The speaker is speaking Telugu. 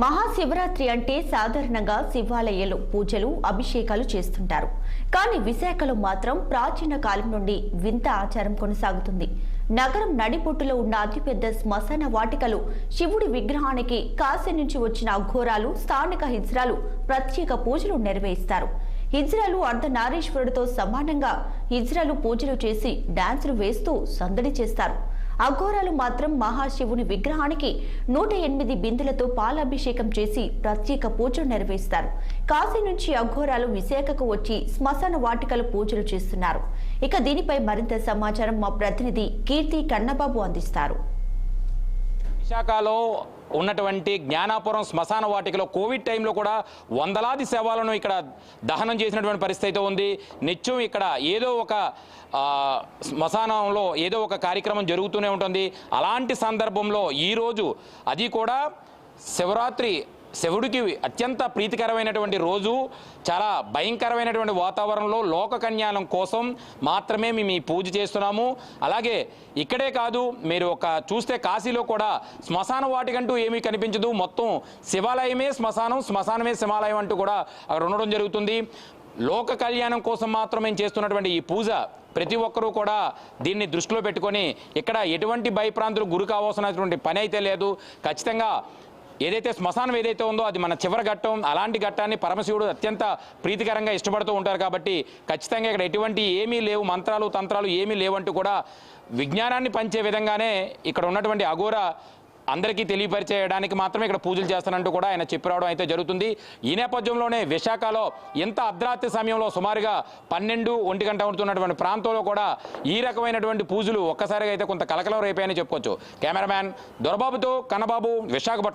మహాశివరాత్రి అంటే సాధారణంగా శివాలయాల్లో పూజలు అభిషేకాలు చేస్తుంటారు. కానీ విశాఖలో మాత్రం ప్రాచీన కాలం నుండి వింత ఆచారం కొనసాగుతుంది. నగరం నడిబొట్టులో ఉన్న అతిపెద్ద శ్మశాన వాటికలో శివుడి విగ్రహానికి కాశీ నుంచి వచ్చిన అఘోరాలు, స్థానిక హిజ్రాలు ప్రత్యేక పూజలు నిర్వహిస్తారు. హిజ్రాలు అర్ధనారీశ్వరుడితో సమానంగా హిజ్రాలు పూజలు చేసి డాన్సులు వేస్తూ సందడి చేస్తారు. అఘోరాలు మాత్రం మహాశివుని విగ్రహానికి 108 బిందెలతో పాలాభిషేకం చేసి ప్రత్యేక పూజలు నిర్వహిస్తారు. కాశీ నుంచి అఘోరాలు విశాఖకు వచ్చి శ్మశాన వాటికలు పూజలు చేస్తున్నారు. ఇక దీనిపై మరింత సమాచారం మా ప్రతినిధి కీర్తి కన్నబాబు అందిస్తారు. విశాఖలో ఉన్నటువంటి జ్ఞానాపురం శ్మశాన వాటికలో కోవిడ్ టైంలో కూడా వందలాది శవాలను ఇక్కడ దహనం చేసినటువంటి పరిస్థితి అయితే ఉంది. నిత్యం ఇక్కడ ఏదో ఒక శ్మశానంలో ఏదో ఒక కార్యక్రమం జరుగుతూనే ఉంటుంది. అలాంటి సందర్భంలో ఈరోజు అది కూడా శివరాత్రి, శివుడికి అత్యంత ప్రీతికరమైనటువంటి రోజు, చాలా భయంకరమైనటువంటి వాతావరణంలో లోక కళ్యాణం కోసం మాత్రమే మేము ఈ పూజ చేస్తున్నాము. అలాగే ఇక్కడే కాదు, మీరు ఒక చూస్తే కాశీలో కూడా శ్మశాన వాటికంటూ ఏమీ కనిపించదు. మొత్తం శివాలయమే శ్మశానం, శ్మశానమే శివాలయం అంటూ కూడా అక్కడ ఉండడం జరుగుతుంది. లోక కళ్యాణం కోసం మాత్రం మేము చేస్తున్నటువంటి ఈ పూజ ప్రతి ఒక్కరూ కూడా దీన్ని దృష్టిలో పెట్టుకొని ఇక్కడ ఎటువంటి భయప్రాంతులు గురి కావాల్సినటువంటి పని అయితే లేదు. ఖచ్చితంగా ఏదైతే శ్మశానం ఏదైతే ఉందో అది మన చివరి ఘట్టం. అలాంటి ఘట్టాన్ని పరమశివుడు అత్యంత ప్రీతికరంగా ఇష్టపడుతూ ఉంటారు. కాబట్టి ఖచ్చితంగా ఇక్కడ ఎటువంటి ఏమీ లేవు, మంత్రాలు తంత్రాలు ఏమీ లేవంటూ కూడా విజ్ఞానాన్ని పంచే విధంగానే ఇక్కడ ఉన్నటువంటి అఘోర అందరికీ తెలియపరిచేయడానికి మాత్రమే ఇక్కడ పూజలు చేస్తానంటూ కూడా ఆయన చెప్పి రావడం అయితే జరుగుతుంది. ఈ నేపథ్యంలోనే విశాఖలో ఎంత అర్ధరాత్రి సమయంలో సుమారుగా 12-1 గంట ఉంటున్నటువంటి ప్రాంతంలో కూడా ఈ రకమైనటువంటి పూజలు ఒక్కసారిగా అయితే కొంత కలకలం రేపాయని చెప్పుకోవచ్చు. కెమెరామ్యాన్ దొరబాబుతో కన్నబాబు, విశాఖపట్నం.